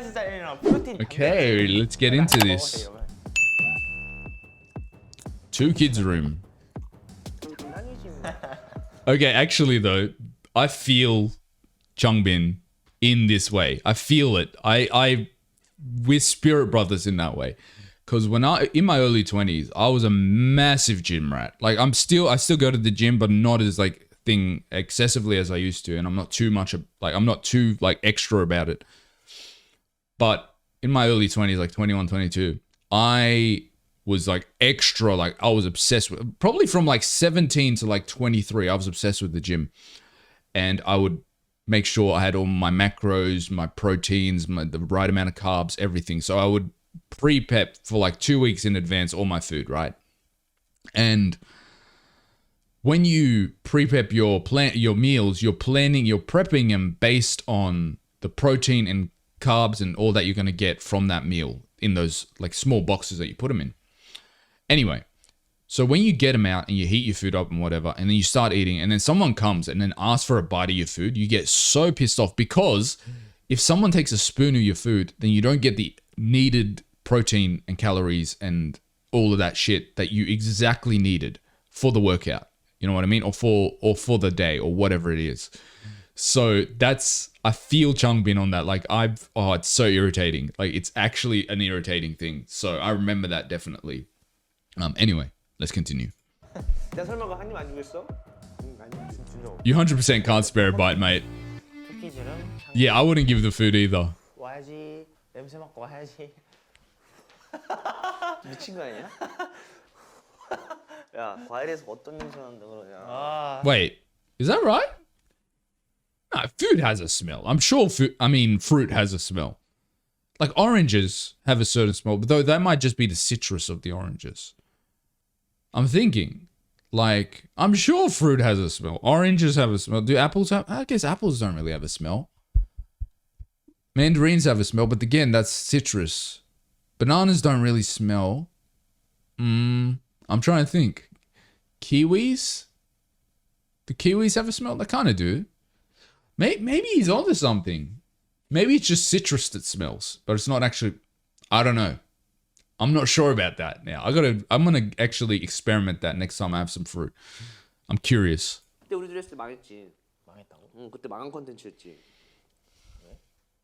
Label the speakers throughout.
Speaker 1: 마이너스짜리랑 프로틴.
Speaker 2: Okay, let's get into this. Two kids room. Okay, actually though, I feel Changbin in this way. I feel it. We're spirit brothers in that way. Because when in my early 20s, I was a massive gym rat. Like I still go to the gym, but not as like excessively as I used to, and I'm not too extra about it. But in my early 20s, like 21, 22, I was like extra, like I was obsessed with, probably from like 17 to like 23, I was obsessed with the gym. And I would make sure I had all my macros, my proteins, the right amount of carbs, everything. So I would pre-prep for like 2 weeks in advance all my food, right? And when you pre-prep your meals, you're prepping them based on the protein and carbs and all that you're going to get from that meal in those like small boxes that you put them in. Anyway, so when you get them out and you heat your food up and whatever, and then you start eating, and then someone comes and then asks for a bite of your food, you get so pissed off, because if someone takes a spoon of your food, then you don't get the needed protein and calories and all of that shit that you exactly needed for the workout. You know what I mean? Or for the day or whatever it is. So I feel Changbin on that. Like it's so irritating. Like it's actually an irritating thing. So I remember that definitely. Anyway, let's continue. You 100% can't spare a bite, mate. Yeah, I wouldn't give the food either.
Speaker 1: 와야지. 냄새 맡고 와야지. 미친 거 아니야? 야, 과일에서 어떤 냄새 난다 그러냐.
Speaker 2: Wait, is that right? No, food has a smell. I'm sure fruit has a smell. Like oranges have a certain smell, but though that might just be the citrus of the oranges. I'm thinking, like, I'm sure fruit has a smell. Oranges have a smell. Do apples have? I guess apples don't really have a smell. Mandarins have a smell, but again, that's citrus. Bananas don't really smell. I'm trying to think. Kiwis? Do kiwis have a smell? They kind of do. Maybe he's onto something. Maybe it's just citrus that smells, but it's not actually. I don't know. I'm not sure about that now. I'm gonna actually experiment that next time I have some fruit. I'm curious.
Speaker 1: 그때 우리 했을 때 망했지. 망했다고? 응, 그때 망한 컨텐츠였지. 왜?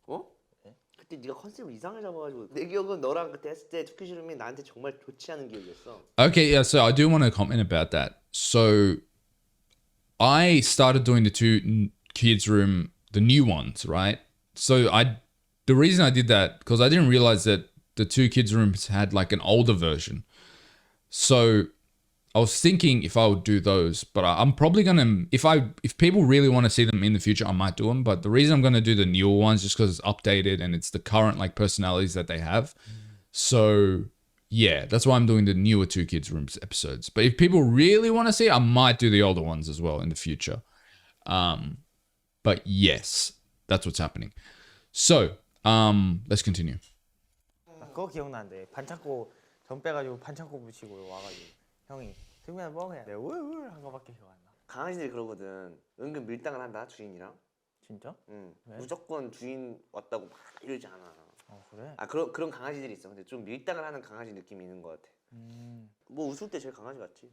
Speaker 1: 어? 왜? 그때 네가 컨셉을 이상하게 잡아가지고 내 기억은 너랑 그때 했을 때 투키시름이 나한테 정말 좋지 않은 기억이었어.
Speaker 2: Okay, yeah. So I do want to comment about that. So I started doing the two kids room, the new ones, right? So the reason I did that, because I didn't realize that the two kids rooms had like an older version. So I was thinking if I would do those, but I'm probably gonna, if people really want to see them in the future, I might do them. But the reason I'm gonna do the newer ones just because it's updated and it's the current like personalities that they have. So yeah, that's why I'm doing the newer two kids rooms episodes. But if people really want to see, I might do the older ones as well in the future. But yes, that's what's happening. So let's continue.
Speaker 3: 그거 기억나는데 반창고 전 빼가지고 반창고 붙이고 와가지고 형이 승민아 뻥해 내가 우울울 한 거밖에 기억 안 나.
Speaker 1: 강아지들이 그러거든. 은근 밀당을 한다 주인이랑.
Speaker 3: 진짜?
Speaker 1: 응.
Speaker 3: 왜?
Speaker 1: 무조건 주인 왔다고 막 이러지 않아.
Speaker 3: 그래?
Speaker 1: 아 그런 강아지들이 있어. 근데 좀 밀당을 하는 강아지 느낌이 있는 것 같아. 뭐 웃을 때 제일 강아지 같지.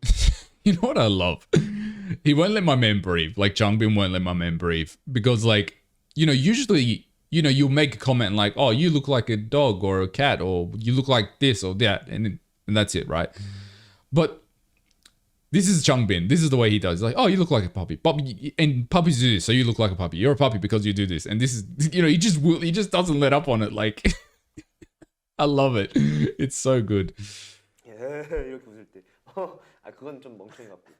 Speaker 2: You know what I love? He won't let my man breathe. Like Changbin won't let my man breathe because, like, you know, usually, you know, you'll make a comment like, "Oh, you look like a dog or a cat, or you look like this or that," and that's it, right? But this is Changbin. This is the way he does. Like, "Oh, you look like a puppy. Puppy, and puppies do this, so you look like a puppy. You're a puppy because you do this." And this is, you know, he just doesn't let up on it. Like, I love it. It's so good.
Speaker 1: 이렇게 웃을 때. 아 그건 좀 멍청이 같고.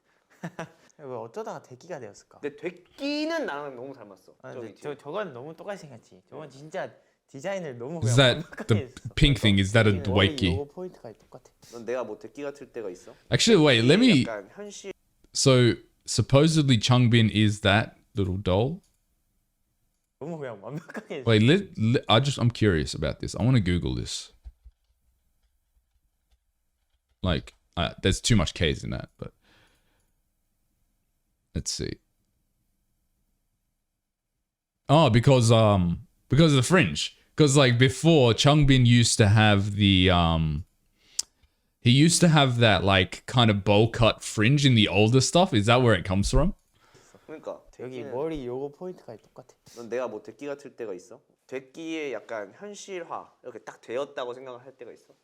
Speaker 3: 왜 어쩌다가 대끼가 되었을까?
Speaker 1: 근데 되끼는 나랑 너무 닮았어.
Speaker 3: 아, 근데 저건 너무 똑같이 생겼지. 저건 진짜 디자인을 너무
Speaker 2: Is
Speaker 3: 그냥
Speaker 2: that
Speaker 3: 완벽하게
Speaker 2: the
Speaker 3: 했어.
Speaker 2: pink thing? Is that a
Speaker 3: 요거
Speaker 2: Dwayki?
Speaker 3: 포인트가 똑같아.
Speaker 1: 넌 내가 뭐 되끼 같을 때가 있어?
Speaker 2: Actually, wait. Let me.
Speaker 1: 약간 현실.
Speaker 2: So supposedly Changbin is that little doll.
Speaker 3: 너무 그냥 완벽하게.
Speaker 2: Wait, I'm curious about this. I want to Google this. Like, there's too much K's in that, but let's see. Oh, because of the fringe. Because like before, Changbin used to have the he used to have that like kind of bowl cut fringe in the older stuff. Is that where it comes from?
Speaker 1: 그러니까
Speaker 3: 여기
Speaker 1: 데끼는-
Speaker 3: 머리 요거 포인트까지 똑같아.
Speaker 1: 넌 내가 뭐 데끼 같을 때가 있어? 데끼에 약간 현실화 이렇게 딱 되었다고 생각을 할 때가 있어?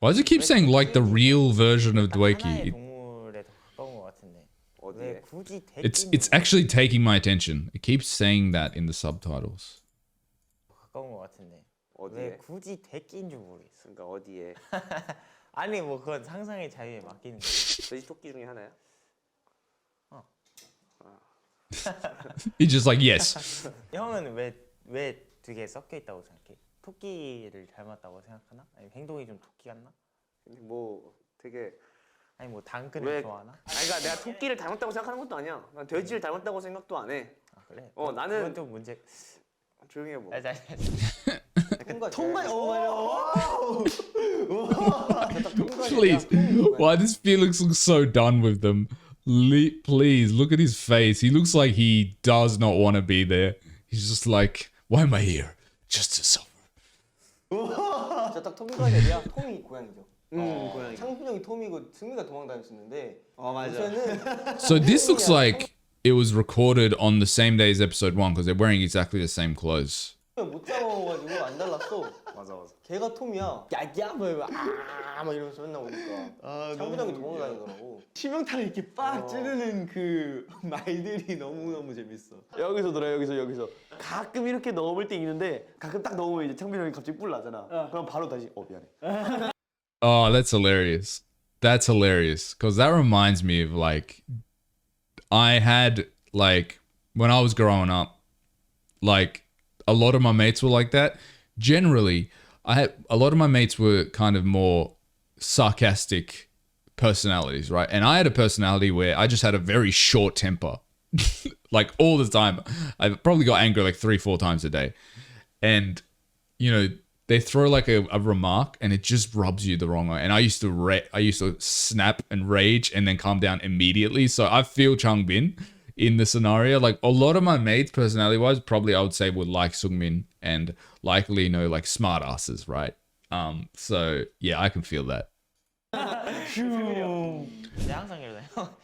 Speaker 2: Why does it keep saying like the real version of
Speaker 3: 하나의
Speaker 2: Dweki?
Speaker 3: 동물에 더 가까운 것 같은데. 왜
Speaker 1: 어디에?
Speaker 3: 굳이
Speaker 2: It's actually taking my attention. It keeps saying that in the subtitles.
Speaker 3: 가까운 것 같은데. 왜
Speaker 1: 어디에?
Speaker 3: 굳이 대끼인 줄 모르겠어.
Speaker 1: 그러니까 어디에?
Speaker 3: 아니 뭐 그건 상상의 자유에 맡기는 거.
Speaker 1: 돼지 토끼 중에 하나야?
Speaker 2: He's just like yes.
Speaker 3: 형은 왜 두 개 섞여 있다고 생각해? 토끼를 닮았다고 생각하나? 아니 행동이 좀 토끼 같나?
Speaker 1: 근데 뭐 되게
Speaker 3: 아니 뭐 당근을
Speaker 1: 왜-
Speaker 3: 좋아하나?
Speaker 1: 아니 그러니까 내가 토끼를 닮았다고 생각하는 것도 아니야. 난 돼지를 닮았다고 생각도 안 해.
Speaker 3: 아 그래?
Speaker 1: 나는-
Speaker 3: 그건 좀 문제.
Speaker 1: 조용히 해 뭐.
Speaker 3: 아,
Speaker 4: 통과
Speaker 2: Please. Why does Felix look so done with them? Please look at his face. He looks like he does not want to be there. He's just like, why am I here? Just to suffer.
Speaker 4: 진짜 딱 통과절이야. 톰이 고양이죠.
Speaker 1: 고양이.
Speaker 4: 창빈 형이 톰이고 승민이가 도망 다녔었는데
Speaker 1: 맞아.
Speaker 4: 요새는
Speaker 2: So this looks like it was recorded on the same day as episode 1 because they're wearing exactly the same clothes.
Speaker 4: 못 잡아가지고 안 달랐어.
Speaker 1: 맞아.
Speaker 4: 걔가 톰이야. 야야 막 이러면서 맨날 오니까 창빈 형이 도망 다니더라고.
Speaker 5: 치명타를 이렇게 빡 찌르는 그 말들이 너무너무 재밌어. 여기서 놀아 여기서 가끔 이렇게 넣어볼 때 있는데 가끔 딱 넣으면 이제 창빈 형이 갑자기 뿔 나잖아. 그럼 바로 다시 미안해.
Speaker 2: Oh, that's hilarious. That's hilarious because that reminds me of like I had like when I was growing up, like a lot of my mates were like that. Generally, I had a lot of my mates were kind of more sarcastic personalities, right? And I had a personality where I just had a very short temper, like all the time. I probably got angry like 3-4 times a day, and you know they throw like a remark and it just rubs you the wrong way. And I used to snap and rage and then calm down immediately. So I feel Changbin in the scenario. Like a lot of my mates, personality wise, probably I would say would like Seungmin and likely, you know, like smart asses, right? So yeah, I can feel that.
Speaker 3: 근데 항상 이러잖아요.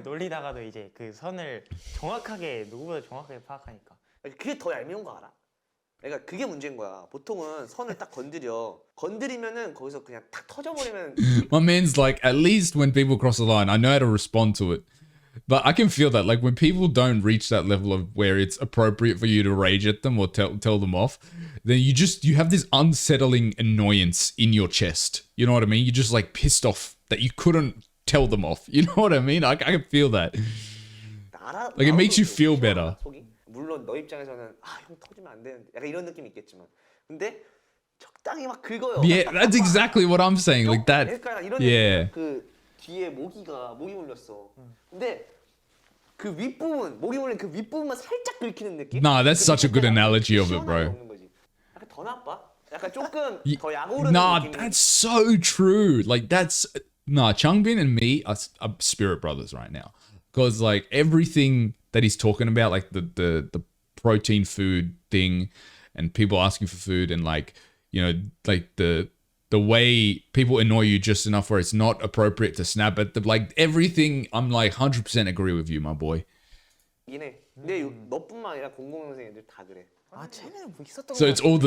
Speaker 3: 놀리다가도 이제 그 선을 정확하게 누구보다 정확하게 파악하니까.
Speaker 1: 그게 더 얄미운 거 알아? 그러니까 그게 문제인 거야. 보통은 선을 딱 건드리면은 거기서 그냥 탁 터져버리면.
Speaker 2: My man's like, at least when people cross the line, I know how to respond to it. But I can feel that, like when people don't reach that level of where it's appropriate for you to rage at them or tell them off, then you have this unsettling annoyance in your chest. You know what I mean? You're just like pissed off that you couldn't tell them off. You know what I mean? I can feel that. Like it makes you feel better.
Speaker 1: 속이? 물론 너 입장에서는 형 터지면 안 되는데 약간 이런 느낌이 있겠지만, 근데 적당히 막 긁어요.
Speaker 2: Yeah, that's exactly what I'm saying. Like that.
Speaker 1: 그러니까 이런
Speaker 2: Yeah.
Speaker 1: 그 뒤에 모기 물렸어. 근데 그 윗부분 모기 물린 그 윗부분만 살짝 긁히는 느낌?
Speaker 2: Nah, that's
Speaker 1: 그
Speaker 2: such a good
Speaker 1: 밑에
Speaker 2: analogy of it,
Speaker 1: 시원함이
Speaker 2: bro.
Speaker 1: 없는 거지. 약간 더 나빠? 약간 조금 더 약오르는
Speaker 2: Nah,
Speaker 1: 느낌이.
Speaker 2: that's so true. Like Changbin and me are spirit brothers right now. Because like everything that he's talking about, like the protein food thing and people asking for food and like, you know, like the way people annoy you just enough where it's not appropriate to snap at them, like everything, I'm like 100% agree with you, my boy.
Speaker 1: 이네. 근데 너뿐만 아니라 공공연생 애들 다 그래.
Speaker 3: 아 쟤는 뭐 있었던
Speaker 2: So
Speaker 3: 거
Speaker 2: it's all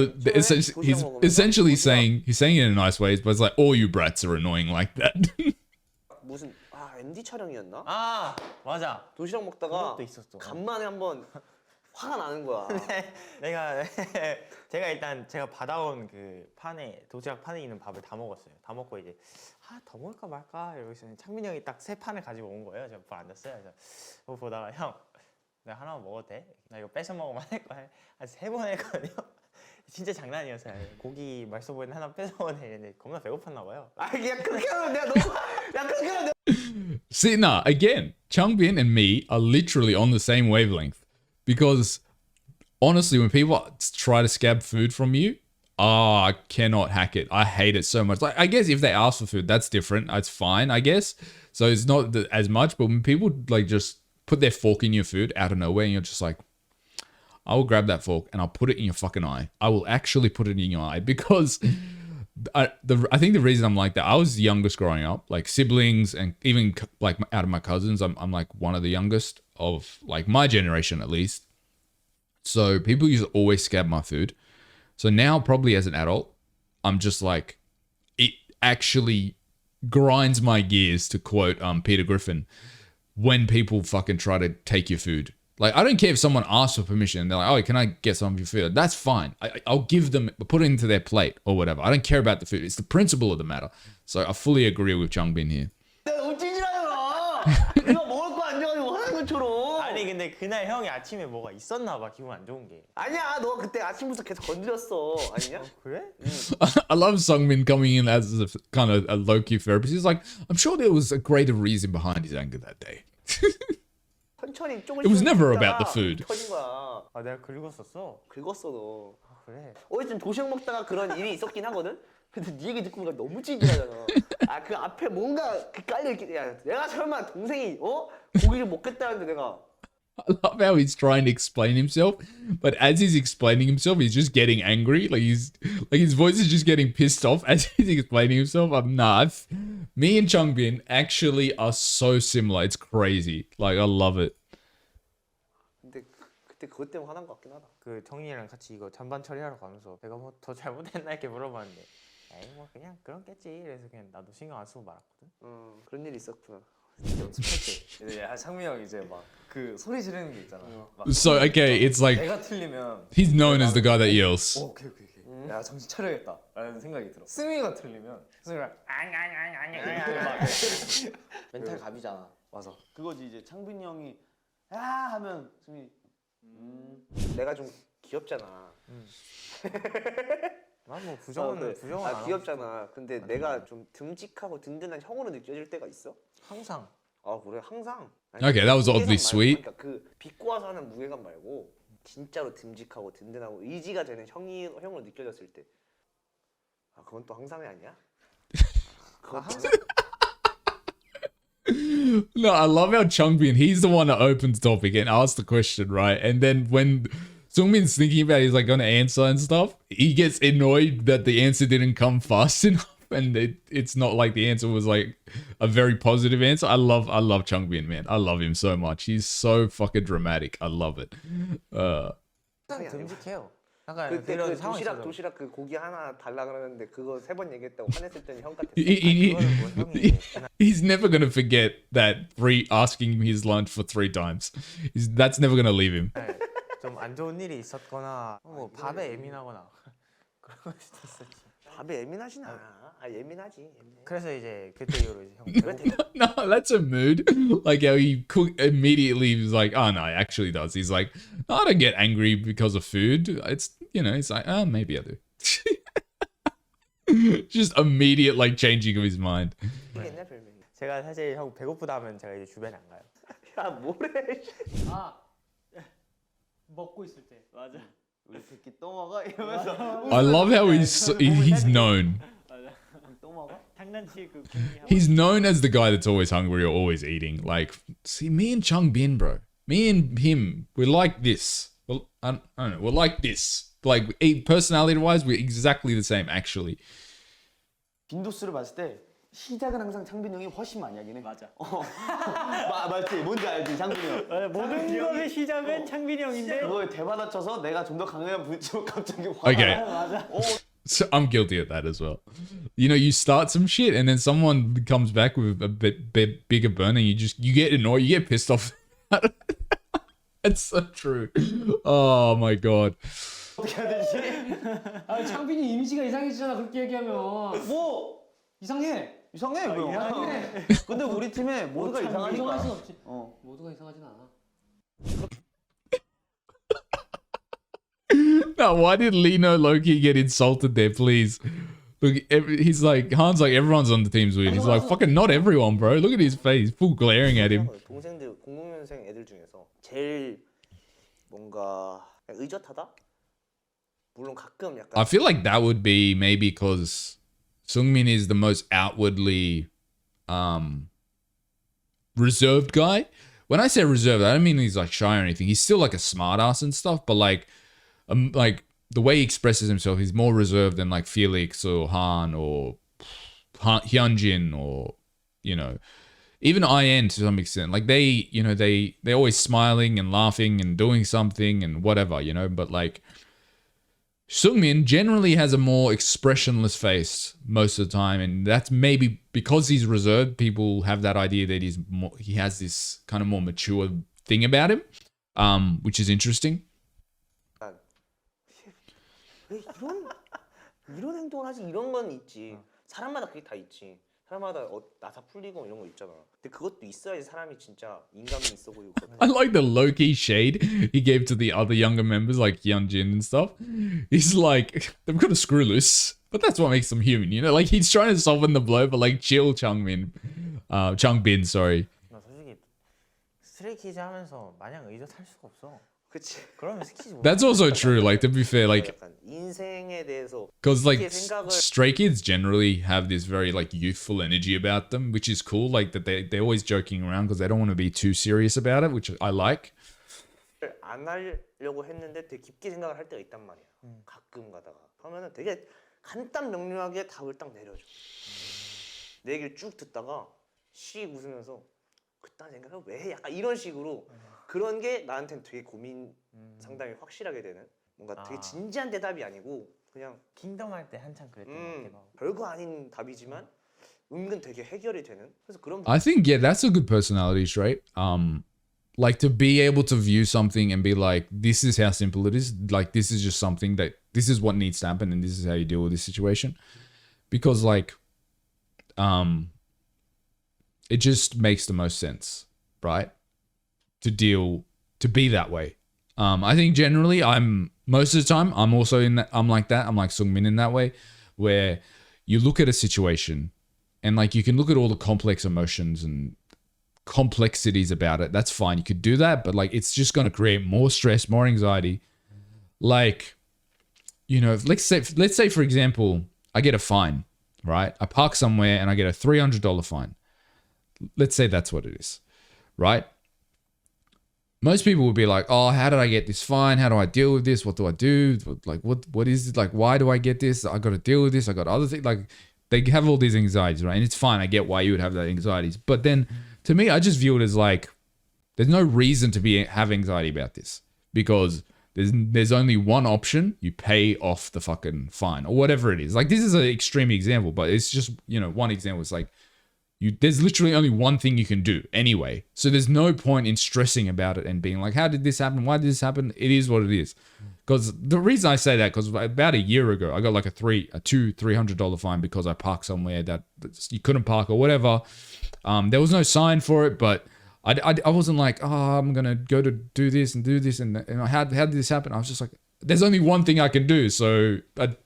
Speaker 2: he's essentially saying he's saying it in a nice way, but it's like all you brats are annoying like that.
Speaker 1: 무슨 MD 촬영이었나?
Speaker 3: 아 맞아.
Speaker 1: 도시락 먹다가
Speaker 3: 그것도 있었어.
Speaker 1: 간만에 한번 화가 나는 거야.
Speaker 3: 제가 일단 제가 받아온 그 도시락 판에 있는 밥을 다 먹었어요. 다 먹고 이제 더 먹을까 말까 이러고 있었는데 창민이 형이 딱 3판을 가지고 온 거예요. 제가 불 안 졌어요. 그래서 그거 보다가 형 내가 하나만 먹어도 돼? 나 이거 뺏어 먹으면 할 거야. 한 3번 했거든요. 진짜 장난이었어요. 고기 맛있어 보이는 하나 뺏어 먹었는데 이랬는데 겁나 배고팠나 봐요.
Speaker 1: 야 그렇게 하면 내가 너무 그렇게 하면
Speaker 2: See, nah, again, Changbin and me are literally on the same wavelength. Because honestly, when people try to scab food from you, I cannot hack it. I hate it so much. Like, I guess if they ask for food, that's different. It's fine, I guess. So it's not as much. But when people like just put their fork in your food out of nowhere, and you're just like, I will grab that fork and I'll put it in your fucking eye. I will actually put it in your eye because I think the reason I'm like that, I was the youngest growing up, like siblings and even like out of my cousins, I'm like one of the youngest of like my generation at least. So people used to always scab my food. So now probably as an adult, I'm just like, it actually grinds my gears, to quote Peter Griffin, when people fucking try to take your food. Like, I don't care if someone asks for permission. They're like, oh, can I get some of your food? That's fine. I'll give them, put it into their plate or whatever. I don't care about the food. It's the principle of the matter. So I fully agree with Changbin here.
Speaker 5: 내가 웃기지라잖아. 내가 먹을 거 안 줘가지고 화난 것처럼.
Speaker 3: 아니 근데 그날 형이 아침에 뭐가 있었나 봐 기분 안 좋은 게.
Speaker 1: 아니야, 너 그때 아침부터 계속 건드렸어. 아니냐?
Speaker 3: 그래?
Speaker 2: I love Seungmin coming in as a kind of a low-key therapist. He's like, I'm sure there was a greater reason behind his anger that day.
Speaker 1: 천천히 조금씩.
Speaker 2: It was never about the food.
Speaker 1: 터진 거야.
Speaker 3: 아 내가 긁었었어.
Speaker 1: 긁었어 너.
Speaker 3: 아 그래?
Speaker 1: 어제쯤 도시락 먹다가 그런 일이 있었긴 하거든. 근데 네 얘기 듣고 보니까 너무 찌질하잖아. 아 그 앞에 뭔가 그 깔려 있긴. 야 내가 설마 동생이 고기를 먹겠다는데 내가.
Speaker 2: I love how he's trying to explain himself, but as he's explaining himself, he's just getting angry. Like his voice is just getting pissed off as he's explaining himself. I'm not. Me and Changbin actually are so similar. It's crazy. Like I love it.
Speaker 1: 근데 그때 그것 때문에 화난 것 같긴 하다.
Speaker 3: 그 정인이랑 같이 이거 잔반 처리하러 가면서 내가 뭐 더 잘못했나 이렇게 물어봤는데 에이 뭐 그냥 그렇겠지. 그래서 그냥 나도 신경 안 쓰고 말았거든.
Speaker 1: 그런 일이 있었구나.
Speaker 5: 연습할 때 이제 상민이 형 이제 막 그 소리 지르는 게 있잖아. 막
Speaker 2: So okay, it's like
Speaker 5: 내가 틀리면
Speaker 2: he's known as the guy that yells.
Speaker 5: 오케이. 야 정신 차려야겠다라는 생각이 들어. 승민이가 틀리면 승민이가
Speaker 4: 멘탈 갑이잖아.
Speaker 5: 맞아. 그거지 이제 창빈이 형이 야 하면 승민이
Speaker 1: 내가 좀 귀엽잖아.
Speaker 3: 난 뭐 부정은 부정은 안 하고
Speaker 1: 귀엽잖아. 근데 내가 좀 듬직하고 든든한 형으로 느껴질 때가 있어?
Speaker 3: 항상.
Speaker 1: 아 그래 항상.
Speaker 2: Okay, that was oddly
Speaker 1: 무게감
Speaker 2: sweet.
Speaker 1: 말고, 그러니까 그 비꼬아서 하는 무게감 말고 진짜로 듬직하고 든든하고 의지가 되는 형으로 느껴졌을 때. 아 그건 또 항상이 아니야? 그건 항상.
Speaker 2: No, I love how Changbin, he's the one that opens the topic and asks the question, right? And then when Seungmin's thinking about it, he's like going to answer and stuff, he gets annoyed that the answer didn't come fast enough. And it's not like the answer was like a very positive answer. I love Changbin, man. I love him so much. He's so fucking dramatic. I love it.
Speaker 3: 항상 듬직해요. 약간
Speaker 1: 그때
Speaker 3: 그런
Speaker 1: 그
Speaker 3: 상황이 있어서.
Speaker 1: 도시락 그 고기 하나 달라 그러는데 그거 3번 얘기했다고 화냈을 때는 형 같았어.
Speaker 3: 그거는 뭐 형이
Speaker 2: He's never gonna forget that asking him his lunch for 3 times. That's never gonna leave him.
Speaker 3: 좀 안 좋은 일이 있었거나 뭐 밥에 예민하거나 그런 걸 수도 있었지.
Speaker 1: 밥에 예민하진 않아. 예민하지. 예민해.
Speaker 3: 그래서 이제 그때 이후로 이제 형
Speaker 2: No, that's a mood. Like how he immediately was like, oh no, he actually does. He's like, no, I don't get angry because of food. It's, it's like, oh, maybe I do. Just immediate like changing of his mind.
Speaker 1: 옛날 별명이.
Speaker 3: 제가 사실 형 배고프다 하면 제가 이제 주변에 안 가요.
Speaker 1: 야 뭐래?
Speaker 6: 아 먹고 있을 때
Speaker 5: 맞아. 우리 새끼 또 먹어 이러면서
Speaker 2: I love how he's known.
Speaker 5: 또 먹어?
Speaker 6: 장난치 그 공이하고
Speaker 2: He's known as the guy that's always hungry or always eating. Like, see, me and Changbin, bro. Me and him, we're like this. Well, I don't know. We're like this. Like, personality-wise, we're exactly the same, actually.
Speaker 5: 빈도수를 봤을 때 시작은 항상 창빈 형이 훨씬 많이 하긴 해.
Speaker 6: 맞아.
Speaker 5: 맞지? 뭔지 알지, 창빈 형.
Speaker 6: 모든 것의 시작은 창빈이 형인데
Speaker 5: 그거에 대받아쳐서 내가 좀 더 강한 분으로 갑자기 화.
Speaker 2: Okay.
Speaker 6: 맞아.
Speaker 2: So I'm guilty of that as well. You start some shit and then someone comes back with a bit bigger burn and you get annoyed, you get pissed off. It's so true. Oh my god.
Speaker 5: 어떻게 해야 되지?
Speaker 6: 아 창빈이 이미지가 이상해지잖아 그렇게 얘기하면
Speaker 5: 뭐
Speaker 6: 이상해.
Speaker 5: 이상해 그 형.
Speaker 6: 이상해.
Speaker 5: 근데 우리 팀에 모두가
Speaker 6: 이상할 순
Speaker 5: 이상하니까.
Speaker 6: 없지. 모두가 이상하진 않아.
Speaker 2: Now, why did Lino Loki get insulted there, please? Look, he's like, Han's like, everyone's on the team's weird. He's like, fucking not everyone, bro. Look at his face, full glaring at him.
Speaker 1: 동생들 00년생 애들 중에서 제일 뭔가 의젓하다? 물론 가끔 약간
Speaker 2: I feel like that would be maybe because Seungmin is the most outwardly reserved guy, when I say reserved, I don't mean he's like shy or anything. He's still like a smartass and stuff, but like the way he expresses himself, he's more reserved than like Felix or Han or Hyunjin or, you know, even IN to some extent. Like they're always smiling and laughing and doing something and whatever, you know, but like Seungmin generally has a more expressionless face most of the time, and that's maybe because he's reserved. People have that idea that he has this kind of more mature thing about him, which is interesting.
Speaker 1: 왜 이런 행동을 하지? 이런 건 있지. 사람마다 그게 다 있지. 사람마다 나사 풀리고 이런 거 있잖아. 근데 그것도 있어야지 사람이 진짜 인감이 있어 보이고.
Speaker 2: I like the low-key shade he gave to the other younger members like Hyunjin and stuff. He's like, they've got a screw loose, but that's what makes them human, you know? Like he's trying to soften the blow, but like chill Changbin, sorry.
Speaker 3: 나 솔직히 스트레이키즈 하면서 마냥 의젓 할 수가 없어.
Speaker 1: 그치.
Speaker 3: 그러면 스키즈 못.
Speaker 2: That's also true. Like to be fair, like
Speaker 1: 약간 인생에 대해서
Speaker 2: because like
Speaker 1: 생각을
Speaker 2: stray kids generally have this very like youthful energy about them, which is cool. Like that they're always joking around because they don't want to be too serious about it, which I like.
Speaker 1: 안 하려고 했는데 되게 깊게 생각을 할 때가 있단 말이야. 가끔 가다가 그러면은 되게 간단 명료하게 답을 딱 내려줘. 내 얘기를 쭉 듣다가 씩 웃으면서 그딴 생각을 왜 해? 약간 이런 식으로 그런 게 나한테는 되게 고민 상담이 확실하게 되는 뭔가 되게 진지한 대답이 아니고 그냥
Speaker 3: 킹덤 할 때 한참 그랬던 것 같아.
Speaker 1: 별거 아닌 답이지만 은근 되게 해결이 되는 그래서 그런
Speaker 2: I think that's a good personality trait. Like to be able to view something and be like, this is how simple it is. Like this is just something that this is what needs to happen, and this is how you deal with this situation. Because like, it just makes the most sense, right? To be that way. I think generally most of the time I'm also I'm like that. I'm like Seungmin in that way, where you look at a situation and like you can look at all the complex emotions and complexities about it. That's fine. You could do that, but like it's just going to create more stress, more anxiety. Like, you know, let's say for example, I get a fine, right? I park somewhere and I get a $300 fine. Let's say that's what it is, right? Most people would be like, oh, how did I get this fine? How do I deal with this? What do I do? Like, what is it? Like, why do I get this? I got to deal with this. I got other things. Like, they have all these anxieties, right? And it's fine. I get why you would have that anxieties. But then, to me, I just view it as like, there's no reason to have anxiety about this because there's only one option. You pay off the fucking fine or whatever it is. Like, this is an extreme example, but it's just, you know, one example. It's like, there's literally only one thing you can do anyway. So there's no point in stressing about it and being like, how did this happen? Why did this happen? It is what it is. Because the reason I say that, because about a year ago, I got like a $300 fine because I parked somewhere that you couldn't park or whatever. There was no sign for it, but I wasn't like, oh, I'm going to go to do this. And how did this happen? I was just like, there's only one thing I can do. So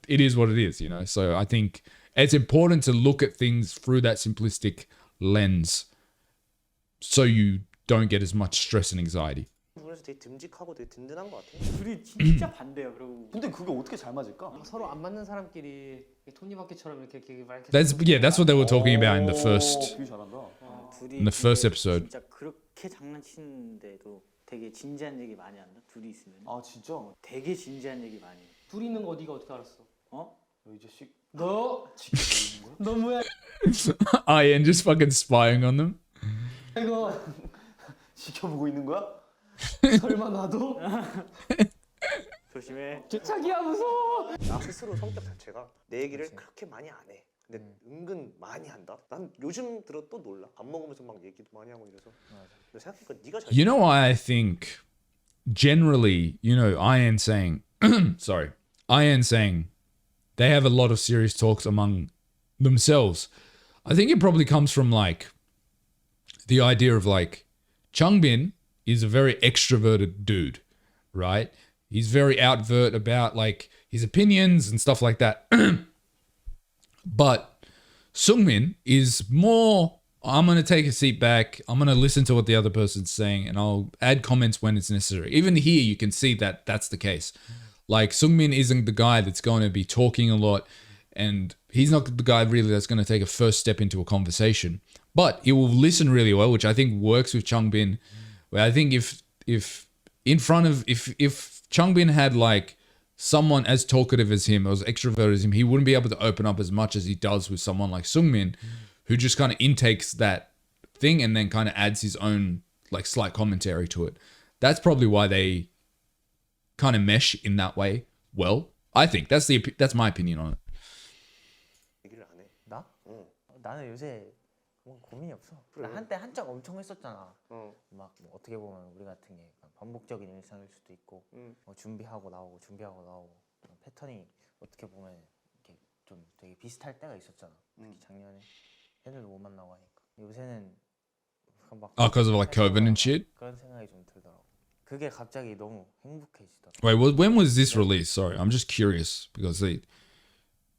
Speaker 2: it is what it is, you know? So I think it's important to look at things through that simplistic lens so you don't get as much stress and anxiety.
Speaker 1: 부분에서 되게 듬직하고 되게 든든한 것 같아.
Speaker 6: 둘이 진짜 반대야. 그리고
Speaker 5: 근데 그게 어떻게 잘 맞을까?
Speaker 6: 서로 안 맞는 사람끼리 토니바퀴처럼 이렇게 막 이렇게
Speaker 2: That's what they were talking about in the first
Speaker 5: 비유 잘한다.
Speaker 6: 둘이
Speaker 2: in the first episode.
Speaker 7: 진짜 그렇게 장난치는데도 되게 진지한 얘기 많이 한다. 둘이 있으면
Speaker 5: 아 진짜?
Speaker 7: 되게 진지한 얘기 많이 해.
Speaker 6: 둘이 있는 거 네가 어떻게 알았어?
Speaker 7: 어?
Speaker 5: 이 자식
Speaker 6: 너
Speaker 5: 지켜보는 거야?
Speaker 6: 너 뭐야?
Speaker 2: Ian just fucking spying on them.
Speaker 6: 이거
Speaker 5: 지켜보고 있는 거야?
Speaker 6: 설마 나도?
Speaker 7: 조심해.
Speaker 6: 자기야 무서워.
Speaker 1: 나 스스로 성격 자체가 내 얘기를 그렇게 많이 안 해. 근데 은근 많이 한다. 난 요즘 들어 또 놀라. 밥 먹으면서 막 얘기도 많이 하고 이래서. 근데 생각해보니까 네가 잘.
Speaker 2: You know why I think generally, you know, Ian saying they have a lot of serious talks among themselves. I think it probably comes from like the idea of like Changbin is a very extroverted dude, right? He's very overt about like his opinions and stuff like that. But Seungmin is more, I'm going to take a seat back. I'm going to listen to what the other person's saying and I'll add comments when it's necessary. Even here, you can see that that's the case. Like Seungmin isn't the guy that's going to be talking a lot and he's not the guy really that's going to take a first step into a conversation. But he will listen really well, which I think works with Changbin Where I think if in front of if Changbin had like someone as talkative as him or as extroverted as him, he wouldn't be able to open up as much as he does with someone like Seungmin, who just kind of intakes that thing and then kind of adds his own like slight commentary to it. That's probably why they kind of mesh in that way. Well, I think that's my opinion on it.
Speaker 1: 얘기를 안 해.
Speaker 3: 나? 나는 요새 뭐 고민이 없어. 나 한때 한창 엄청 했었잖아. 막뭐 어떻게 보면 우리 같은 게 약간 반복적인 일상일 수도 있고 뭐 준비하고 나오고 그런 패턴이 어떻게 보면 이렇게 좀 되게 비슷할 때가 있었잖아. 특히 작년에 팬들도 못 만나고 하니까. 요새는 막
Speaker 2: Oh, because of like COVID and shit?
Speaker 3: 그런 생각이 좀 들더라고. 그게 갑자기 너무 행복해지더라고.
Speaker 2: Wait, when was this released? Sorry, I'm just curious because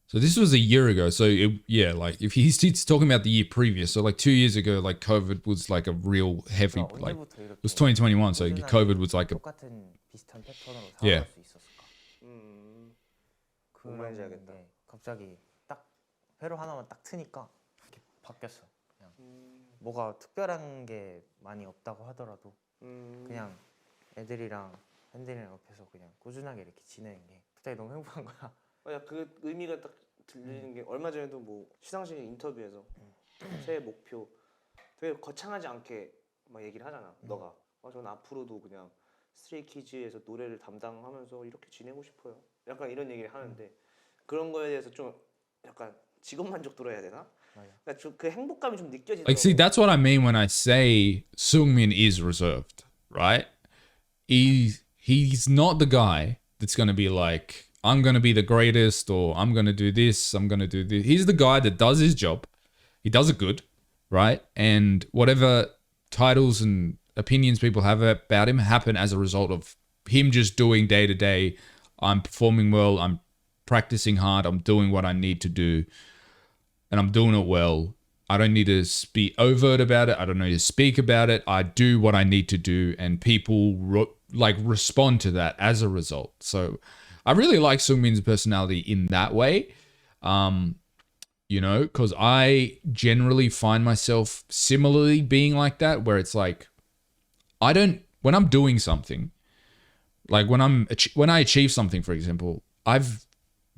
Speaker 2: so this was a year ago. So yeah, like if he's talking about the year previous, so like 2 years ago, like COVID was like a real heavy, like it was 2021. So COVID was like a
Speaker 3: 똑같은 비슷한 패턴으로
Speaker 2: Yeah.
Speaker 3: 살아갈 수 있었을까?
Speaker 1: 공부해야겠다.
Speaker 3: 게 갑자기 딱 회로 하나만 딱 트니까 이렇게 바뀌었어. 그냥 뭐가 특별한 게 많이 없다고 하더라도 그냥 애들이랑 팬들이랑 옆에서 그냥 꾸준하게 이렇게 지내는 게 갑자기 너무 행복한 거야.
Speaker 1: 맞아, 그 의미가 딱 들리는 게 얼마 전에도 뭐 시상식 인터뷰에서 새해 목표 되게 거창하지 않게 막 얘기를 하잖아. 너가 저는 앞으로도 그냥 스트레이키즈에서 노래를 담당하면서 이렇게 지내고 싶어요. 약간 이런 얘기를 하는데 그런 거에 대해서 좀 약간 직업 만족도로 해야 되나? 그러니까 좀 그 행복감이 좀 느껴지더라고.
Speaker 2: like see that's what I mean when I say Seungmin is reserved, right? He's not the guy that's gonna be like I'm gonna be the greatest or I'm gonna do this, I'm gonna do this. He's the guy that does his job. He does it good, right? And whatever titles and opinions people have about him happen as a result of him just doing day to day. I'm performing well, I'm practicing hard, I'm doing what I need to do, and I'm doing it well. I don't need to be overt about it. I don't need to speak about it. I do what I need to do, and people respond to that as a result. So I really like Seungmin's personality in that way. You know, because I generally find myself similarly being like that, where it's like, when I'm doing something, like when I achieve something, for example, I've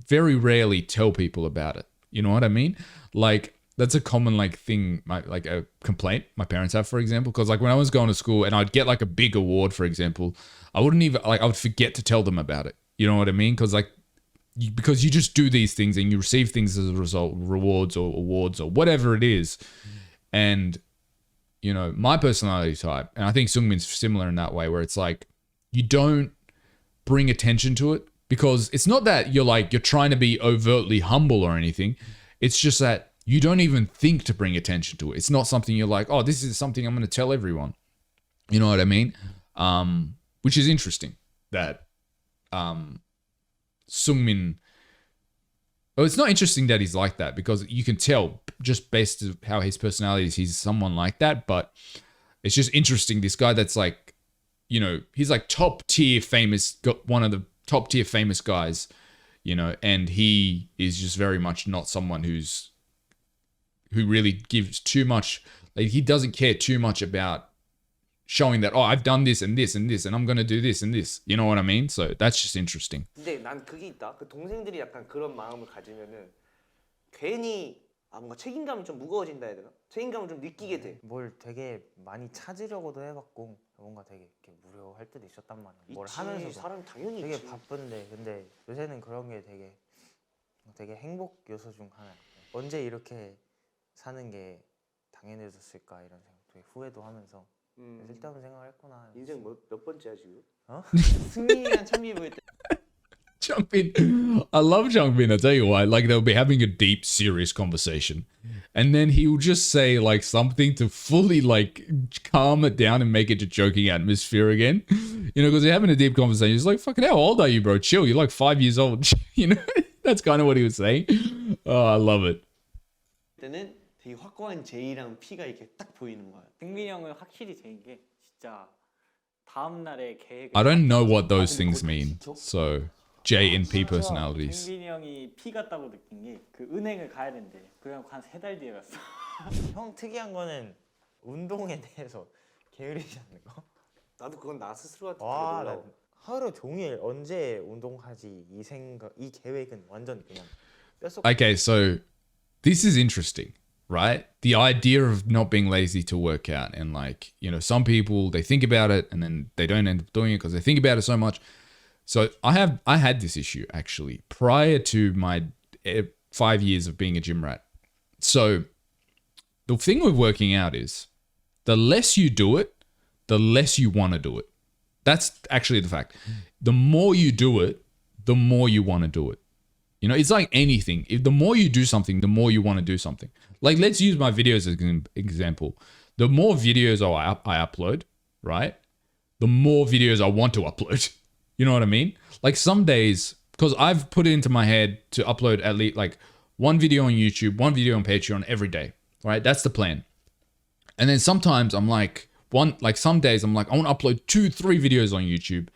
Speaker 2: very rarely tell people about it. You know what I mean? Like that's a common thing, like a complaint my parents have, for example, because like when I was going to school and I'd get like a big award, for example, I wouldn't even I would forget to tell them about it. You know what I mean? Because you just do these things and you receive things as a result, rewards or awards or whatever it is. And, you know, my personality type, and I think Seungmin's similar in that way, where it's like, you don't bring attention to it because it's not that you're trying to be overtly humble or anything. It's just that you don't even think to bring attention to it. It's not something you're like, oh, this is something I'm going to tell everyone. You know what I mean? Which is interesting that, Seungmin. Well, it's not interesting that he's like that because you can tell just based on how his personality is, he's someone like that. But it's just interesting. This guy that's like, you know, he's like top tier famous, one of the top tier famous guys, you know, and he is just very much not someone who really gives too much. Like he doesn't care too much about showing that, oh, I've done this and this and this and I'm going to do this and this. You know what I mean? So that's just interesting.
Speaker 1: 근데 난 그게 있다. 그 동생들이 약간 그런 마음을 가지면은 괜히 뭔가 책임감이 좀 무거워진다 해야 되나? 책임감을 좀 느끼게 돼.
Speaker 3: 뭘 되게 많이 찾으려고도 해봤고 뭔가 되게 이렇게 무료할 때도 있었단 말이야. 뭘 하면서도
Speaker 1: 사람 당연히
Speaker 3: 되게
Speaker 1: 있지.
Speaker 3: 바쁜데 근데 요새는 그런 게 되게 행복 요소 중 하나야. 언제 이렇게 사는 게 당연해졌을까 이런 생각 되게 후회도 하면서 쓸데없는 생각을 했구나.
Speaker 1: 인생 몇 번째야 지금?
Speaker 7: 승민이랑 창빈이 보일 때
Speaker 2: Changbin, I love Changbin. I tell you why. Like they'll be having a deep, serious conversation, and then he will just say like something to fully like calm it down and make it a joking atmosphere again. You know, because they're having a deep conversation. He's like, "Fucking, how old are you, bro? Chill. You're like 5 years old." You know, that's kind of what he was saying. Oh, I love it.
Speaker 4: 때는 되게 확고한 J랑 P가 이렇게 딱 보이는 거야.
Speaker 7: 승민이 형은 확실히 제인 게 진짜 다음 날의 계획.
Speaker 2: I don't know what those things mean. So J and P personalities.
Speaker 7: 승민이 형이 P 같다고 느낀 게 그 은행을 가야 된대. 그래갖고 한 3달 뒤에 갔어.
Speaker 3: 형 특이한 거는 운동에 대해서 게으르지 않는 거?
Speaker 1: 나도 그건 나 스스로한테
Speaker 3: 와,
Speaker 1: 되게
Speaker 3: 나
Speaker 1: 놀라워.
Speaker 3: 하루 종일 언제 운동하지 이 생각, 이 계획은 완전 그냥 뼛속.
Speaker 2: Okay, so this is interesting, right? The idea of not being lazy to work out, and like, you know, some people they think about it and then they don't end up doing it because they think about it so much. So I had this issue actually prior to my 5 years of being a gym rat. So the thing with working out is the less you do it, the less you want to do it. That's actually the fact. The more you do it, the more you want to do it. You know, it's like anything. If the more you do something, the more you want to do something. Like, let's use my videos as an example. The more videos I upload, right? The more videos I want to upload. You know what I mean? Like some days, because I've put it into my head to upload at least like one video on YouTube, one video on Patreon every day, right? That's the plan. And then sometimes I'm like, some days I'm like, I want to upload 2-3 videos on YouTube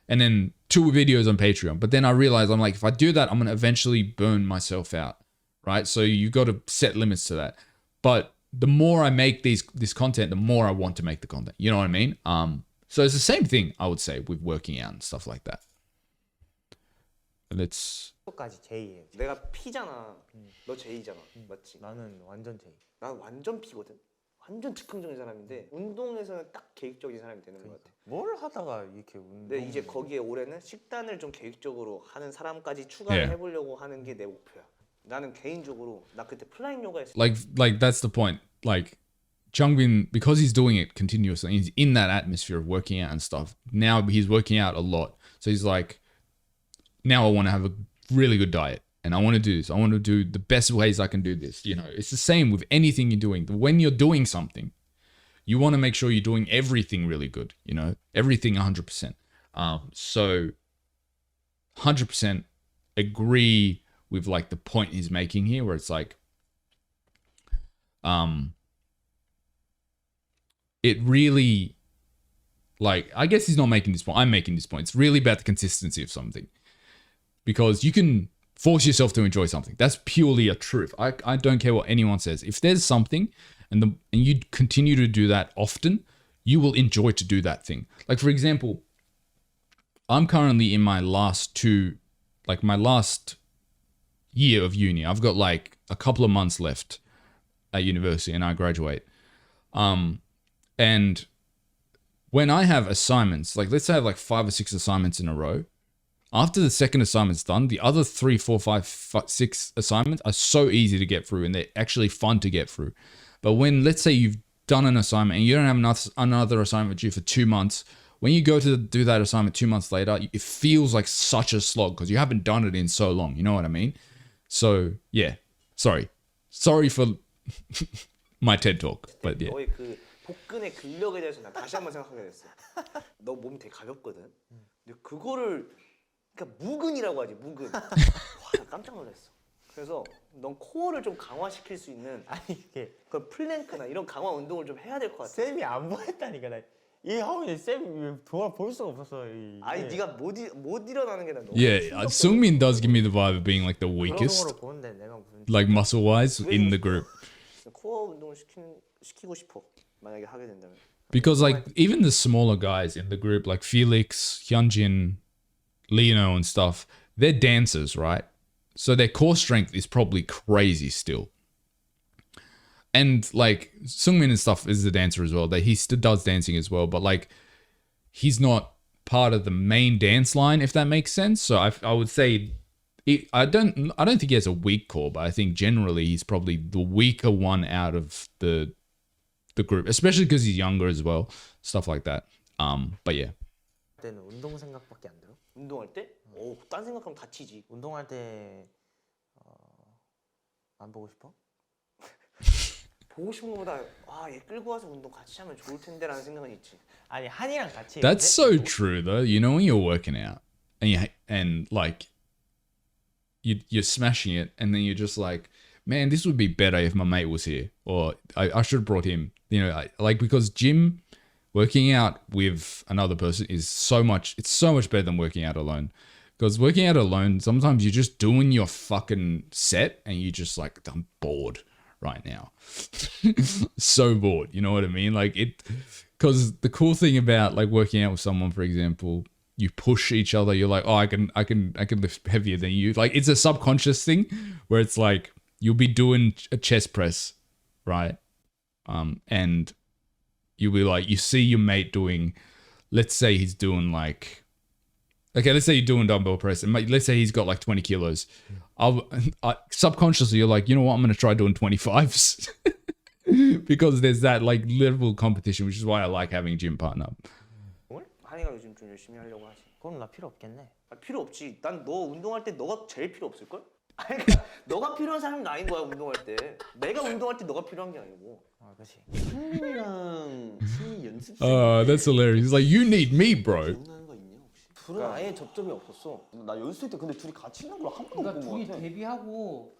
Speaker 2: and then 2 videos on Patreon. But then I realize I'm like, if I do that, I'm going to eventually burn myself out, right? So you got to set limits to that. But the more I make this content, the more I want to make the content. You know what I mean? So it's the same thing, I would say, with working out and stuff like that. Let's...
Speaker 3: 까지 J예요.
Speaker 1: 내가 P잖아. 너 J잖아. 맞지?
Speaker 3: 나는 완전 J.
Speaker 1: 난 완전 P거든. 완전 즉흥적인 사람인데 운동에서는 딱 계획적인 사람이 되는 것 같아.
Speaker 3: 뭘 하다가 이렇게 운동?
Speaker 1: 근데 이제 거기에 올해는 식단을 좀 계획적으로 하는 사람까지 추가를
Speaker 2: Yeah.
Speaker 1: 해보려고 하는 게 내 목표야. 나는 개인적으로 나 그때 플라잉 요가 했을
Speaker 2: like that's the point. Like Changbin, because he's doing it continuously, he's in that atmosphere of working out and stuff. Now he's working out a lot. So he's like, now I want to have a really good diet. And I want to do this. I want to do the best ways I can do this. You know, it's the same with anything you're doing. When you're doing something, you want to make sure you're doing everything really good. You know, everything 100%. So 100% agree with like the point he's making here, where it's like, it really, like, I guess he's not making this point. I'm making this point. It's really about the consistency of something, because you can force yourself to enjoy something. That's purely a truth. I don't care what anyone says. If there's something and you continue to do that often, you will enjoy to do that thing. Like, for example, I'm currently in my last year of uni. I've got like a couple of months left at university and I graduate. And when I have assignments, like let's say I have like 5 or 6 assignments in a row, after the second assignment's done, the other 3, 4, 5, 6 assignments are so easy to get through and they're actually fun to get through. But when, let's say you've done an assignment and you don't have another assignment due for 2 months, when you go to do that assignment 2 months later, it feels like such a slog because you haven't done it in so long. You know what I mean? So, yeah. Sorry for my TED talk, but yeah.
Speaker 1: 너의 그 복근의 근력에 대해서 난 다시 한번 생각하게 됐어. 너 몸이 되게 가볍거든. 근데 그거를 그러니까 무근이라고 하지, 무근. 와, 나 깜짝 놀랐어. 그래서 넌 코어를 좀 강화시킬 수 있는
Speaker 3: 아니 이게
Speaker 1: 그 플랭크나 이런 강화 운동을 좀 해야 될 것 같아.
Speaker 3: 쌤이 안 보였다니까 나. 이 하원이 쌤이 볼 수가 없었어.
Speaker 1: 아니 네가 못 일어나는 게 난 너무
Speaker 2: Yeah, Seungmin does give me the vibe of being like the
Speaker 3: 그런
Speaker 2: weakest,
Speaker 3: 거로 보는데 내가 무슨
Speaker 2: like muscle-wise, in the group.
Speaker 1: 코어 운동을 시키고 싶어. 만약에 하게 된다면.
Speaker 2: Because like even the smaller guys in the group, like Felix, Hyunjin, Lino and stuff, they're dancers, right? So their core strength is probably crazy still. And like Seungmin and stuff is a dancer as well. That he still does dancing as well, but like he's not part of the main dance line, if that makes sense. So I would say I don't think he has a weak core, but I think generally he's probably the weaker one out of the group, especially because he's younger as well, stuff like that. But yeah.
Speaker 3: 때는 운동 생각밖에 안 들어.
Speaker 1: 운동할 때? 딴 생각하면 다치지.
Speaker 3: 운동할 때 안 보고 싶어?
Speaker 1: 보고 싶은 것보다 얘 끌고 와서 운동 같이 하면 좋을 텐데라는 생각은 있지.
Speaker 3: 아니 한이랑 같이.
Speaker 2: That's so true though. You know when you're working out and like you're smashing it and then you're just like, man, this would be better if my mate was here, or I should have brought him. You know, like because working out with another person is so much better than working out alone. Because working out alone, sometimes you're just doing your fucking set and you just like, I'm bored right now. So bored, you know what I mean? Like because the cool thing about like working out with someone, for example, you push each other. You're like, oh, I can lift heavier than you. Like it's a subconscious thing where it's like you'll be doing a chest press, right? And you'll be like, you see your mate doing, let's say he's doing like, okay, let's say you're doing dumbbell press, and let's say he's got like 20 kilos. Subconsciously, you're like, you know what? I'm going to try doing 25s because there's that like level competition, which is why I like having a gym partner.
Speaker 1: 한이가 요즘 좀 열심히 하려고 하지.
Speaker 4: 그럼 나 필요 없겠네.
Speaker 1: 아, 필요 없지. 난 너 운동할 때 너가 제일 필요 없을 걸? 아니 그러니까 너가 필요한 사람이 아닌 거야 운동할 때. 내가 운동할 때 너가 필요한 게 아니고.
Speaker 4: 아, 그렇지.
Speaker 5: 창민이랑 승희 연습생
Speaker 2: That's hilarious. He's like, you need me, bro.
Speaker 5: 기억나는 거 있냐 혹시?
Speaker 4: 둘은 아예 접점이 없었어.
Speaker 5: 나 연습생 때 근데 둘이 같이 있는 걸 한 번도
Speaker 6: 그러니까
Speaker 5: 못 본
Speaker 6: 둘이
Speaker 5: 것 같아.
Speaker 6: 데뷔하고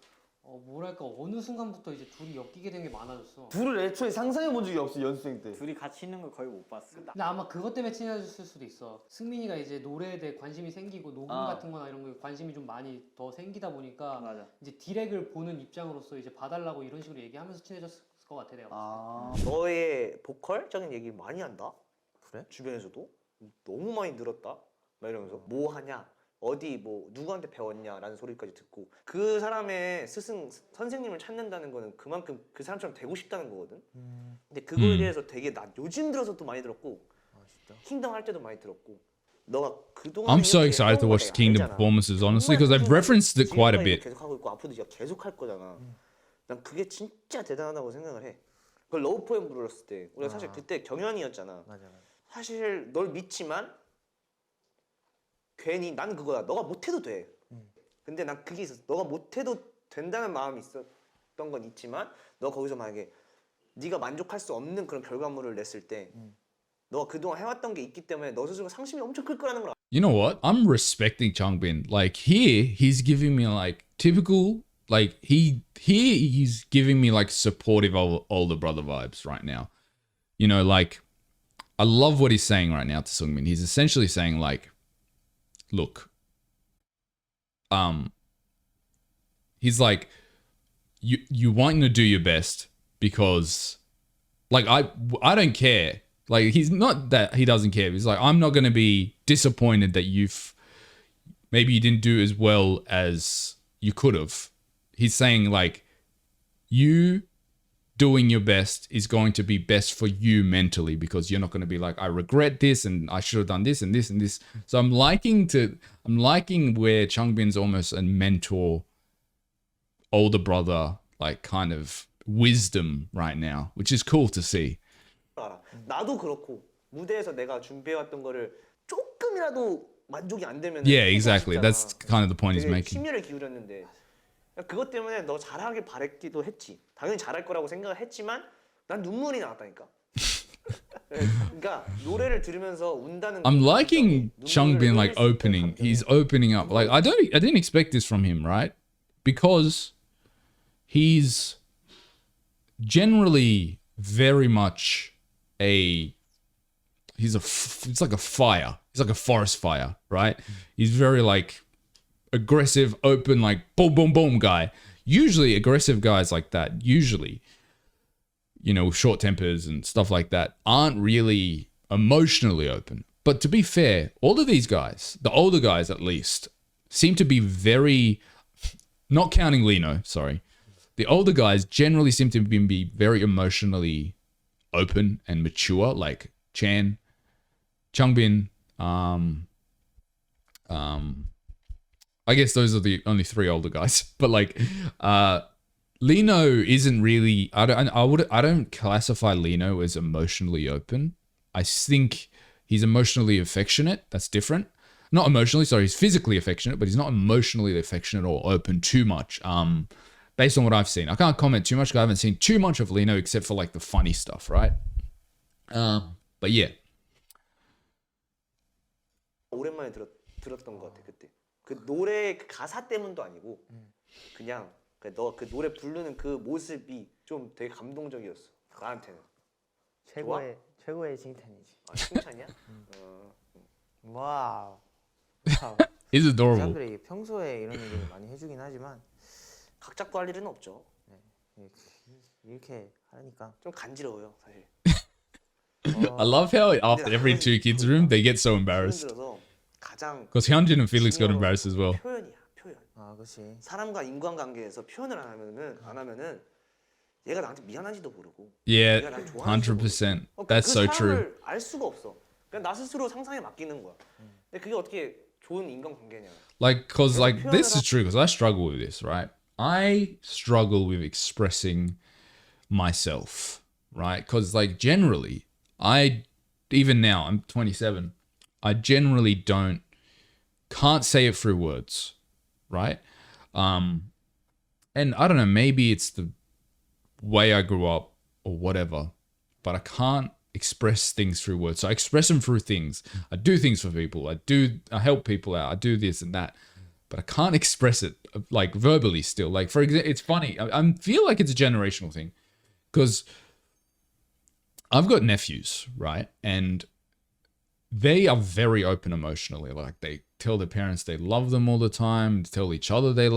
Speaker 6: 뭐랄까 어느 순간부터 이제 둘이 엮이게 된 게 많아졌어.
Speaker 5: 둘을 애초에 상상해 본 적이 없어 연습생 때.
Speaker 7: 둘이 같이 있는 걸 거의 못 봤어.
Speaker 6: 근데 아마 그것 때문에 친해졌을 수도 있어. 승민이가 이제 노래에 대해 관심이 생기고 녹음 같은 거나 이런 거에 관심이 좀 많이 더 생기다 보니까
Speaker 7: 맞아.
Speaker 6: 이제 디렉을 보는 입장으로서 이제 봐달라고 이런 식으로 얘기하면서 친해졌을 것 같아 내가.
Speaker 5: 아,
Speaker 1: 너의 보컬적인 얘기 많이 한다. 그래? 주변에서도 너무 많이 늘었다. 막 이러면서 뭐 하냐, 어디 뭐 누구한테 배웠냐라는 소리까지 듣고 그 사람의 스승 선생님을 찾는다는 거는 그만큼 그 사람처럼 되고 싶다는 거거든. 근데 그거에 대해서 되게 나 요즘 들어서도 많이 들었고 킹덤 할 때도 많이 들었고. 너가 그동안
Speaker 2: I'm so excited to watch Kingdom performances, honestly, because they've referenced it quite a bit.
Speaker 1: 계속 하고 있고 앞으로도 계속 할 거잖아. 난 그게 진짜 대단하다고 생각을 해. 그걸 러브 포엠 불렀을 때 우리가 사실 그때 경연이었잖아.
Speaker 4: 맞아.
Speaker 1: 사실 널 믿지만 괜히 난 그거야. 너가 못해도 돼. 근데 난 그게 있었어. 너가 못해도 된다는 마음이 있었던 건 있지만 너 거기서 만약에 네가 만족할 수 없는 그런 결과물을 냈을 때 너가 그동안 해왔던 게 있기 때문에 너 스스로 상심이 엄청 클 거라는 걸
Speaker 2: You know what? I'm respecting Changbin. Like here, he's giving me like typical, like he's giving me like supportive older brother vibes right now. You know, like I love what he's saying right now to Seungmin. He's essentially saying like, look, he's like, you want to do your best because, like, I don't care. Like, he's not that he doesn't care. He's like, I'm not going to be disappointed that maybe you didn't do as well as you could have. He's saying like, you doing your best is going to be best for you mentally because you're not going to be like, I regret this and I should have done this and this and this. So I'm liking where Changbin's almost a mentor, older brother, like kind of wisdom right now, which is cool to see.
Speaker 1: 알아. 나도 그렇고 무대에서 내가 준비해왔던 거를 조금이라도 만족이 안 되면
Speaker 2: Yeah, exactly. That's kind of the point he's
Speaker 1: 되게
Speaker 2: making.
Speaker 1: 심혈을 기울였는데 그것 때문에 너 잘하길 바랬기도 했지. 당연히 잘할 거라고 생각을 했지만 난 눈물이 나왔다니까. 그러니까 노래를 들으면서 운다는
Speaker 2: I'm liking Changbin like opening. He's opening up. Like I didn't expect this from him, right? Because he's generally very much it's like a fire. He's like a forest fire, right? He's very like aggressive, open, like boom, boom, boom guy. Usually aggressive guys like that, usually, you know, with short tempers and stuff like that, aren't really emotionally open. But to be fair, all of these guys, the older guys at least, seem to be very, not counting Lino, sorry. The older guys generally seem to be very emotionally open and mature, like Changbin, I guess those are the only three older guys. But like Lino isn't really I don't classify Lino as emotionally open. I think he's emotionally affectionate. That's different. Not emotionally, sorry, he's physically affectionate, but he's not emotionally affectionate or open too much. Based on what I've seen. I can't comment too much because I haven't seen too much of Lino except for like the funny stuff, right? But yeah.
Speaker 1: 오랜만에 들었던 것 같아 그때. 그 노래 그 가사 때문도 아니고 그냥 너 그 노래 부르는 그 모습이 좀 되게 감동적이었어. 나한테는.
Speaker 4: 최고의 칭찬이지.
Speaker 1: 아, 칭찬이야?
Speaker 4: 와우.
Speaker 2: He's adorable.
Speaker 4: 사람들이 평소에 이런 얘기를 많이 해주긴 하지만
Speaker 1: 각 잡고 할 일은 없죠.
Speaker 4: 이렇게 하니까
Speaker 1: 좀 간지러워요 사실.
Speaker 2: I love how after every two kids room they get so embarrassed.
Speaker 1: 들어서 가장
Speaker 2: Because Hyunjin and Felix got
Speaker 1: 중요한
Speaker 2: embarrassed as well.
Speaker 1: 표현이야, 표현.
Speaker 3: 아, 그렇지.
Speaker 1: 사람과 인간관계에서 표현을 안 하면은 얘가 나한테 미안한지도 모르고
Speaker 2: Yeah,
Speaker 1: 얘가 날 좋아하는지도
Speaker 2: 100%.
Speaker 1: 모르고.
Speaker 2: That's so true.
Speaker 1: 사람을 알 수가 없어. 그냥 나 스스로 상상에 맡기는 거야. 근데 그게 어떻게 좋은 인간관계냐?
Speaker 2: Like, cause like this is true. Cause I struggle with this, right? I struggle with expressing myself, right? Cause like generally, even now I'm 27. I generally can't say it through words, right? And I don't know, maybe it's the way I grew up or whatever, but I can't express things through words. So I express them through things. I do things for people. I help people out. I do this and that, but I can't express it like verbally still. Like for example, it's funny. I feel like it's a generational thing because I've got nephews, right? And they are very open emotionally. Like they tell their parents they love them all the time, tell each other they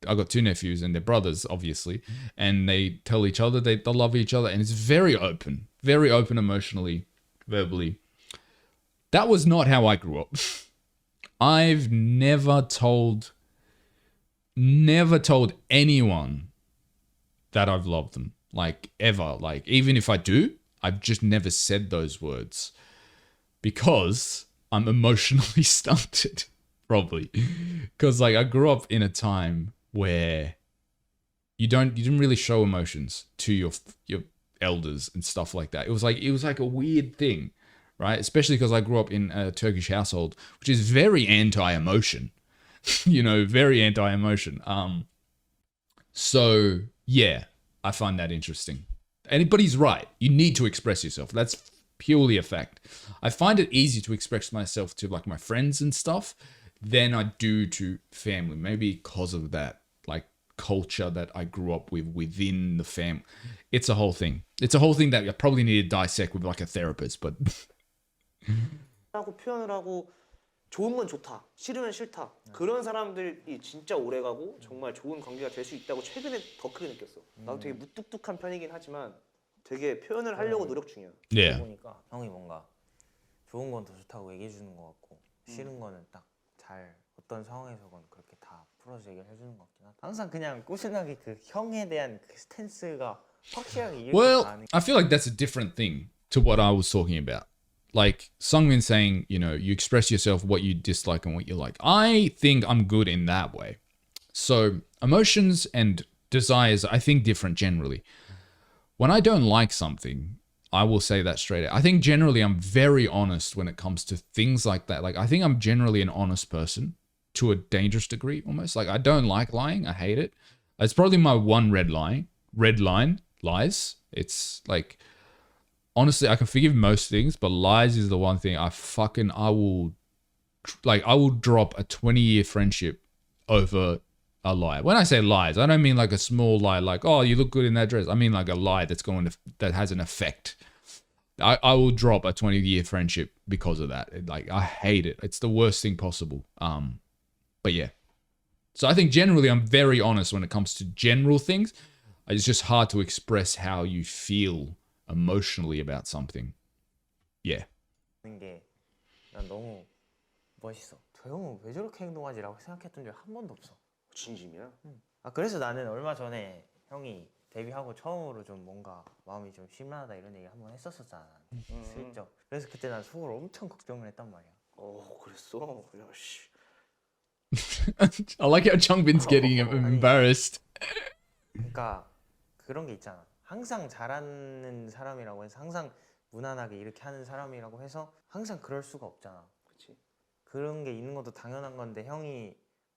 Speaker 2: I got two nephews and they're brothers, obviously, and they tell each other they love each other, and it's very open emotionally, verbally. That was not how I grew up. I've never told anyone that I've loved them, like ever. Like even if I do, I've just never said those words because I'm emotionally stunted, probably. Because like I grew up in a time where you didn't really show emotions to your elders and stuff like that. It was like a weird thing, right? Especially because I grew up in a Turkish household, which is very anti-emotion, very anti-emotion. So yeah, I find that interesting. But he's right. You need to express yourself. That's purely a fact. I find it easy to express myself to like my friends and stuff than I do to family. Maybe because of that like culture that I grew up with within the family. It's a whole thing. It's a whole thing that I probably need to dissect with like a therapist, but
Speaker 1: 하고 표현을 하고 좋은 건 좋다, 싫으면 싫다. 그런 사람들이 진짜 오래가고 정말 좋은 관계가 될 수 있다고 최근에 더 크게 느꼈어. 나도 되게 무뚝뚝한 편이긴 하지만 되게 표현을 하려고 노력 중이야.
Speaker 2: yeah.
Speaker 3: 보니까 형이 뭔가 좋은 건 더 좋다고 얘기해 주는 것 같고 싫은 거는 딱 잘 어떤 상황에서건 그렇게 다 풀어서 얘기를 해주는 것 같긴 하다. 항상 그냥 꾸준하게 그 형에 대한 그 스탠스가 확실하게 이렇게
Speaker 2: Well,
Speaker 3: 가는.
Speaker 2: I feel like that's a different thing to what I was talking about. Like Seungmin saying, you express yourself what you dislike and what you like. I think I'm good in that way. So emotions and desires, I think different generally. When I don't like something, I will say that straight out. I think generally I'm very honest when it comes to things like that. Like I think I'm generally an honest person to a dangerous degree almost. Like I don't like lying. I hate it. It's probably my one red line, lies. It's like, honestly, I can forgive most things, but lies is the one thing I will drop a 20-year friendship over a lie. When I say lies, I don't mean like a small lie, like, oh, you look good in that dress. I mean like a lie that has an effect. I will drop a 20-year friendship because of that. Like I hate it. It's the worst thing possible. But yeah. So I think generally I'm very honest when it comes to general things. It's just hard to express how you feel emotionally about something. Yeah.
Speaker 3: 난 너무 멋있어. 저 형은 왜 저렇게 행동하지라고 생각했던 적 한 번도 없어.
Speaker 1: 진심이야?
Speaker 3: 아 그래서 나는 얼마 전에 형이 데뷔하고 처음으로 좀 뭔가 마음이 좀 심란하다 이런 얘기 한번 했었었잖아. 슬쩍. 그래서 그때 난 속으로 엄청 걱정을 했단 말이야.
Speaker 1: 그랬어? 야 씨.
Speaker 2: I like how Changbin's getting embarrassed.
Speaker 3: 그러니까 그런 게 있잖아. 항상 잘하는 사람이라고 해서 항상 무난하게 이렇게 하는 사람이라고 해서 항상 그럴 수가 없잖아.
Speaker 1: 그치.
Speaker 3: 그런 게 있는 것도 당연한 건데 형이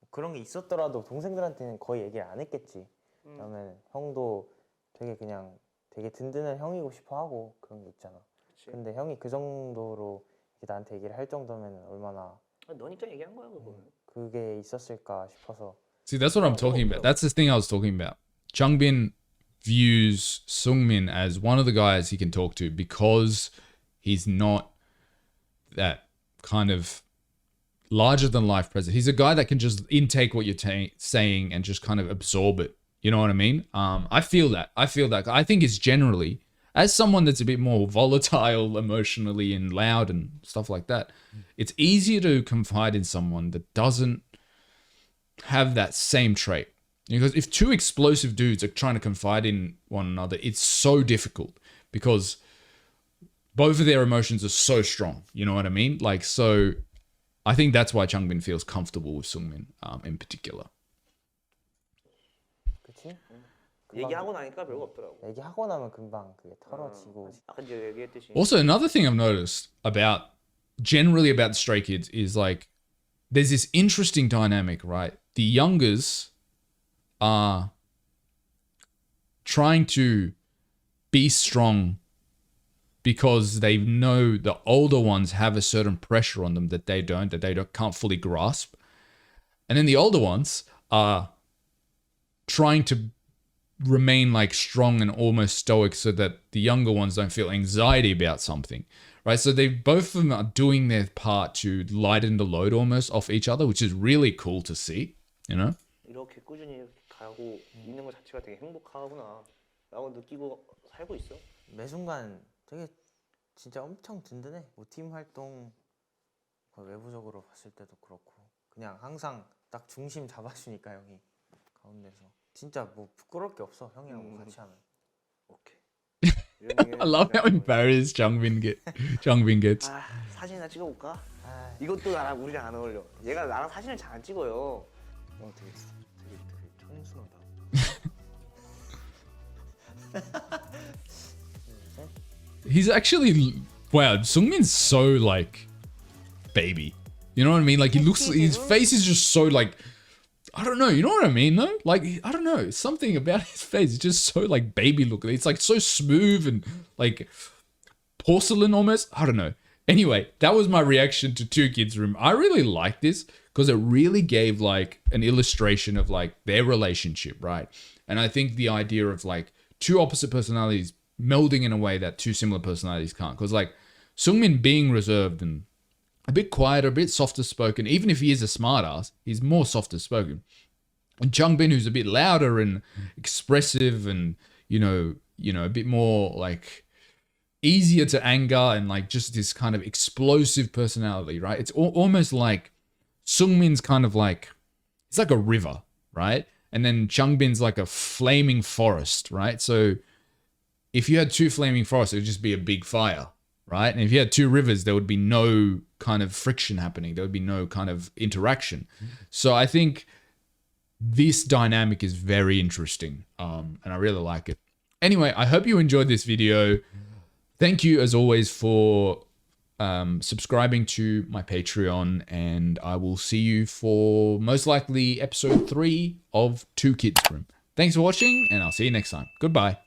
Speaker 3: 그런 게 있었더라도 동생들한테는 거의 얘기를 안 했겠지. 그러면 형도 되게 그냥 되게 든든한 형이고 싶어 하고 그런 게 있잖아.
Speaker 1: 그치.
Speaker 3: 근데 형이 그 정도로 이렇게 나한테 얘기를 할 정도면 얼마나
Speaker 1: 너니까 얘기한 거야 그거.
Speaker 3: 그게 있었을까 싶어서.
Speaker 2: See, that's what I'm talking about. That's the thing I was talking about. Changbin views Seungmin as one of the guys he can talk to because he's not that kind of larger than life presence. He's a guy that can just intake what you're saying and just kind of absorb it. You know what I mean? I feel that. I think it's generally as someone that's a bit more volatile emotionally and loud and stuff like that, it's easier to confide in someone that doesn't have that same trait. Because if two explosive dudes are trying to confide in one another, it's so difficult because both of their emotions are so strong. You know what I mean? Like, so I think that's why Changbin feels comfortable with Seungmin in particular.
Speaker 4: 그치?
Speaker 1: 얘기하고 나니까 별거 없더라고.
Speaker 4: 얘기하고 나면 금방 그게 털어지고.
Speaker 1: 아까 이제 얘기했듯이.
Speaker 2: Also, another thing I've noticed generally about Stray Kids is like, there's this interesting dynamic, right? The youngers are trying to be strong because they know the older ones have a certain pressure on them that they can't fully grasp. And then the older ones are trying to remain like strong and almost stoic so that the younger ones don't feel anxiety about something, right? So they both of them are doing their part to lighten the load almost off each other, which is really cool to see, you know?
Speaker 1: 이렇게 꾸준히 이렇게 가고 있는 것 자체가 되게 행복하구나 라고 느끼고 살고 있어.
Speaker 4: 매 순간 되게 진짜 엄청 든든해. 뭐 팀 활동 외부적으로 봤을 때도 그렇고 그냥 항상 딱 중심 잡아주니까 형이 가운데서 진짜 뭐 부끄러울 게 없어 형이랑 뭐 같이 하면.
Speaker 1: 오케이.
Speaker 2: I love how embarrassed Changbin gets.
Speaker 1: 아, 사진이나 찍어볼까? 이것도 나랑 우리랑 안 어울려. 얘가 나랑 사진을 잘 안 찍어요. 되게 청순하다.
Speaker 2: He's actually, wow, Seungmin's so like baby. You know what I mean? Like he looks, his face is just so like, I don't know, you know what I mean though? Like, I don't know, something about his face is just so like baby looking. It's like so smooth and like porcelain almost. I don't know. Anyway, that was my reaction to Two Kids Room. I really like this because it really gave like an illustration of like their relationship, right? And I think the idea of like two opposite personalities melding in a way that two similar personalities can't. Because like Seungmin being reserved and a bit quieter, a bit softer spoken, even if he is a smartass, he's more softer spoken. And Changbin, who's a bit louder and expressive and, you know, a bit more like easier to anger and like just this kind of explosive personality, right? It's almost like Seungmin's kind of like, it's like a river, right? And then Changbin's like a flaming forest, right? So if you had two flaming forests, it would just be a big fire, right? And if you had two rivers, there would be no kind of friction happening. There would be no kind of interaction. So I think this dynamic is very interesting, and I really like it. Anyway, I hope you enjoyed this video. Thank you, as always, for subscribing to my Patreon, and I will see you for most likely episode 3 of Two Kids Room. Thanks for watching, and I'll see you next time. Goodbye.